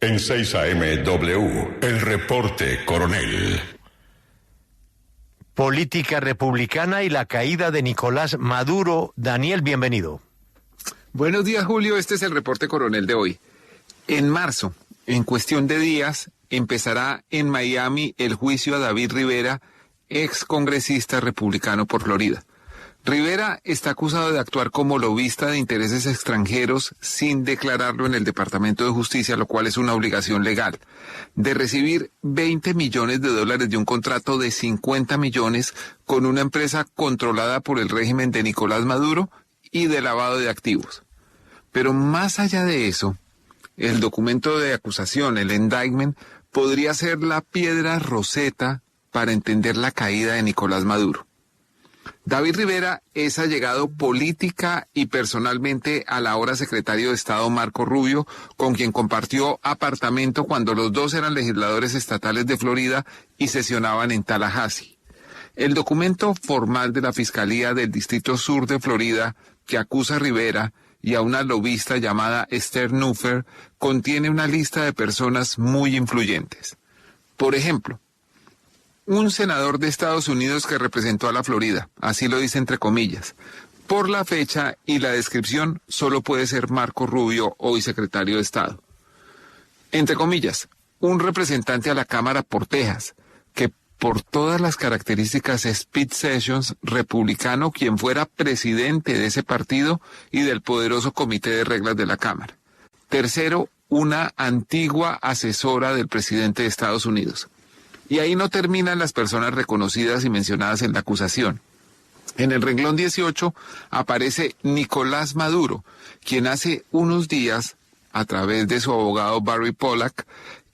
En 6 AM El Reporte Coronel. Política republicana y la caída de Nicolás Maduro. Daniel, bienvenido. Buenos días, Julio. Este es el Reporte Coronel de hoy. En marzo, en cuestión de días, empezará en Miami el juicio a David Rivera, ex congresista republicano por Florida. Rivera está acusado de actuar como lobista de intereses extranjeros sin declararlo en el Departamento de Justicia, lo cual es una obligación legal, de recibir $20 millones de un contrato de 50 millones con una empresa controlada por el régimen de Nicolás Maduro y de lavado de activos. Pero más allá de eso, el documento de acusación, el indictment, podría ser la piedra roseta para entender la caída de Nicolás Maduro. David Rivera es allegado política y personalmente al ahora secretario de Estado Marco Rubio, con quien compartió apartamento cuando los dos eran legisladores estatales de Florida y sesionaban en Tallahassee. El documento formal de la Fiscalía del Distrito Sur de Florida, que acusa a Rivera y a una lobista llamada Esther Nuffer, contiene una lista de personas muy influyentes. Por ejemplo, un senador de Estados Unidos que representó a la Florida, así lo dice entre comillas. Por la fecha y la descripción, solo puede ser Marco Rubio, hoy secretario de Estado. Entre comillas, un representante a la Cámara por Texas, que por todas las características es Pete Sessions, republicano, quien fuera presidente de ese partido y del poderoso Comité de Reglas de la Cámara. Tercero, una antigua asesora del presidente de Estados Unidos. Y ahí no terminan las personas reconocidas y mencionadas en la acusación. En el renglón 18 aparece Nicolás Maduro, quien hace unos días, a través de su abogado Barry Pollack,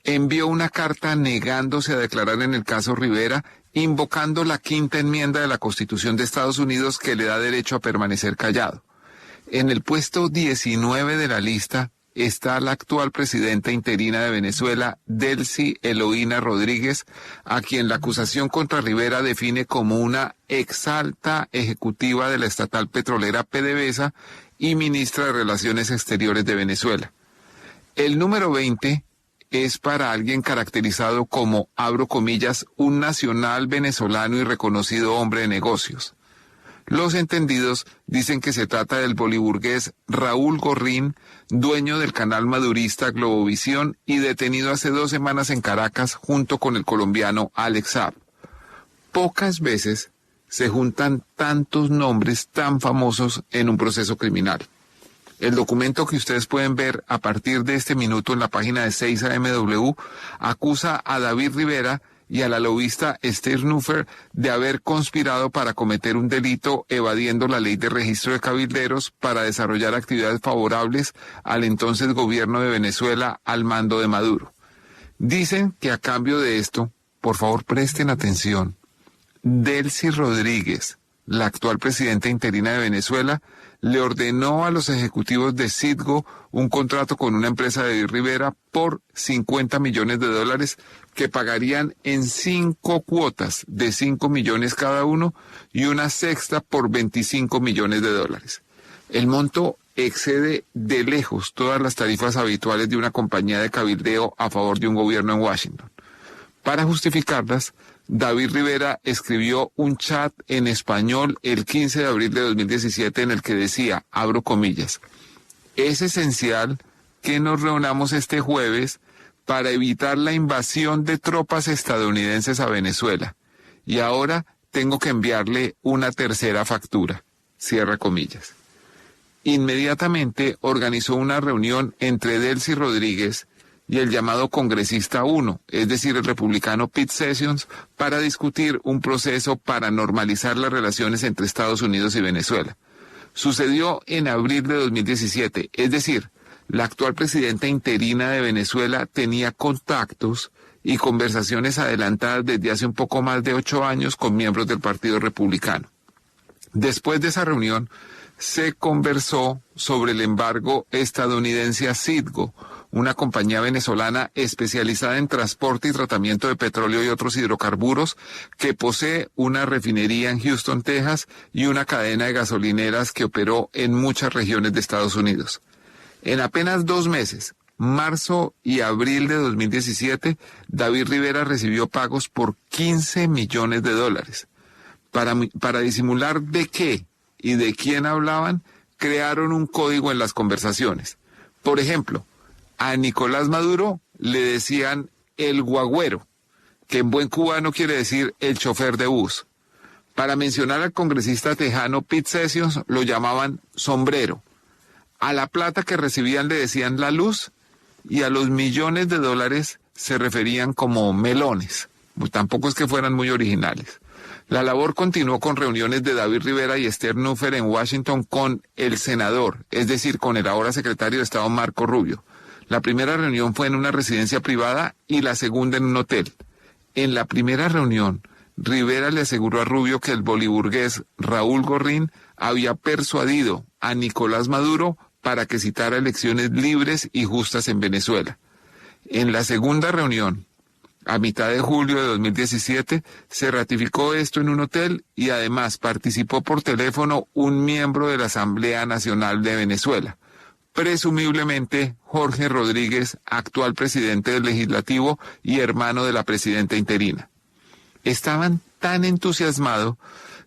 envió una carta negándose a declarar en el caso Rivera, invocando la quinta enmienda de la Constitución de Estados Unidos que le da derecho a permanecer callado. En el puesto 19 de la lista está la actual presidenta interina de Venezuela, Delcy Eloína Rodríguez, a quien la acusación contra Rivera define como una exalta ejecutiva de la estatal petrolera PDVSA y ministra de Relaciones Exteriores de Venezuela. El número 20 es para alguien caracterizado como, abro comillas, un nacional venezolano y reconocido hombre de negocios. Los entendidos dicen que se trata del boliburgués Raúl Gorrín, dueño del canal madurista Globovisión y detenido hace 2 semanas en Caracas junto con el colombiano Alex Saab. Pocas veces se juntan tantos nombres tan famosos en un proceso criminal. El documento que ustedes pueden ver a partir de este minuto en la página de 6AMW acusa a David Rivera y a la lobista Esther Nuffer de haber conspirado para cometer un delito evadiendo la ley de registro de cabilderos para desarrollar actividades favorables al entonces gobierno de Venezuela al mando de Maduro. Dicen que a cambio de esto, por favor presten atención, Delcy Rodríguez, la actual presidenta interina de Venezuela, le ordenó a los ejecutivos de Citgo un contrato con una empresa de Rivera por $50 millones que pagarían en 5 cuotas de 5 millones cada uno y una sexta por $25 millones. El monto excede de lejos todas las tarifas habituales de una compañía de cabildeo a favor de un gobierno en Washington. Para justificarlas, David Rivera escribió un chat en español el 15 de abril de 2017 en el que decía, abro comillas, es esencial que nos reunamos este jueves para evitar la invasión de tropas estadounidenses a Venezuela. Y ahora tengo que enviarle una tercera factura, cierra comillas. Inmediatamente organizó una reunión entre Delcy Rodríguez y el llamado congresista 1, es decir, el republicano Pete Sessions, para discutir un proceso para normalizar las relaciones entre Estados Unidos y Venezuela. Sucedió en abril de 2017, es decir, la actual presidenta interina de Venezuela tenía contactos y conversaciones adelantadas desde hace un poco más de 8 años con miembros del Partido Republicano. Después de esa reunión, se conversó sobre el embargo estadounidense a Citgo, una compañía venezolana especializada en transporte y tratamiento de petróleo y otros hidrocarburos, que posee una refinería en Houston, Texas, y una cadena de gasolineras que operó en muchas regiones de Estados Unidos. En apenas 2 meses, marzo y abril de 2017, David Rivera recibió pagos por $15 millones. Para disimular de qué y de quién hablaban, crearon un código en las conversaciones. Por ejemplo, a Nicolás Maduro le decían el guagüero, que en buen cubano quiere decir el chofer de bus. Para mencionar al congresista tejano Pete Sessions, lo llamaban sombrero. A la plata que recibían le decían la luz, y a los millones de dólares se referían como melones. Tampoco es que fueran muy originales. La labor continuó con reuniones de David Rivera y Esther Nuffer en Washington con el senador, es decir, con el ahora secretario de Estado Marco Rubio. La primera reunión fue en una residencia privada y la segunda en un hotel. En la primera reunión, Rivera le aseguró a Rubio que el boliburgués Raúl Gorrín había persuadido a Nicolás Maduro para que citara elecciones libres y justas en Venezuela. En la segunda reunión, a mitad de julio de 2017, se ratificó esto en un hotel y además participó por teléfono un miembro de la Asamblea Nacional de Venezuela, presumiblemente Jorge Rodríguez, actual presidente del Legislativo y hermano de la presidenta interina. Estaban tan entusiasmados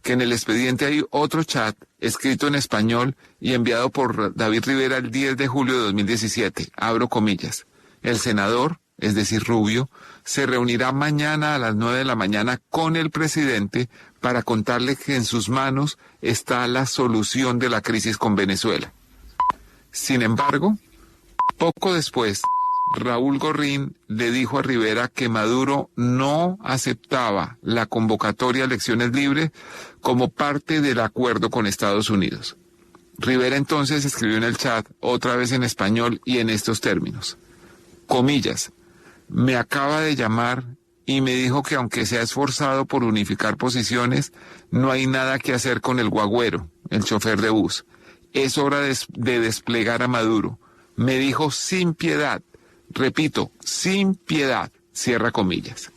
que en el expediente hay otro chat escrito en español y enviado por David Rivera el 10 de julio de 2017, abro comillas. El senador, es decir, Rubio, se reunirá mañana a las 9 de la mañana con el presidente para contarle que en sus manos está la solución de la crisis con Venezuela. Sin embargo, poco después, Raúl Gorrín le dijo a Rivera que Maduro no aceptaba la convocatoria a elecciones libres como parte del acuerdo con Estados Unidos. Rivera entonces escribió en el chat, otra vez en español y en estos términos. Comillas, me acaba de llamar y me dijo que aunque se ha esforzado por unificar posiciones, no hay nada que hacer con el guagüero, el chofer de bus. Es hora de desplegar a Maduro. Me dijo sin piedad. Repito, sin piedad, cierra comillas.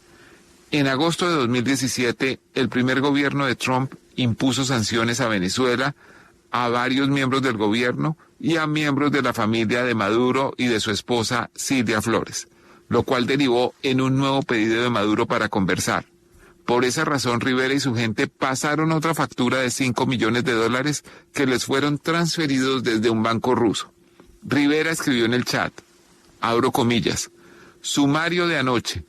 En agosto de 2017, el primer gobierno de Trump impuso sanciones a Venezuela, a varios miembros del gobierno y a miembros de la familia de Maduro y de su esposa Silvia Flores, lo cual derivó en un nuevo pedido de Maduro para conversar. Por esa razón, Rivera y su gente pasaron otra factura de $5 millones que les fueron transferidos desde un banco ruso. Rivera escribió en el chat, abro comillas, sumario de anoche.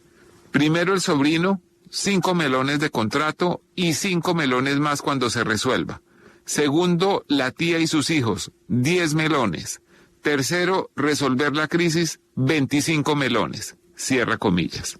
Primero el sobrino, 5 melones de contrato y 5 melones más cuando se resuelva. Segundo, la tía y sus hijos, 10 melones. Tercero, resolver la crisis, 25 melones. Cierra comillas.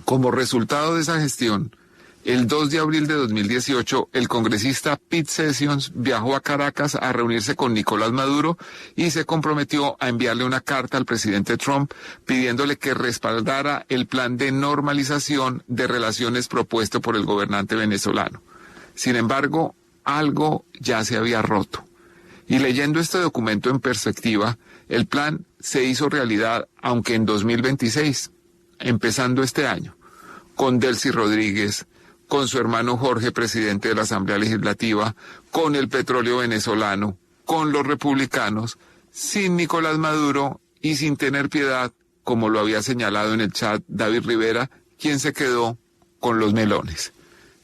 Como resultado de esa gestión, el 2 de abril de 2018, el congresista Pete Sessions viajó a Caracas a reunirse con Nicolás Maduro y se comprometió a enviarle una carta al presidente Trump pidiéndole que respaldara el plan de normalización de relaciones propuesto por el gobernante venezolano. Sin embargo, algo ya se había roto. Y leyendo este documento en perspectiva, el plan se hizo realidad, aunque en 2026, empezando este año, con Delcy Rodríguez, con su hermano Jorge, presidente de la Asamblea Legislativa, con el petróleo venezolano, con los republicanos, sin Nicolás Maduro y sin tener piedad, como lo había señalado en el chat David Rivera, quien se quedó con los melones.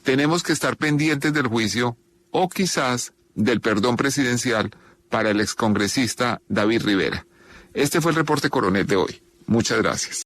Tenemos que estar pendientes del juicio o quizás del perdón presidencial para el excongresista David Rivera. Este fue el reporte Coronel de hoy. Muchas gracias.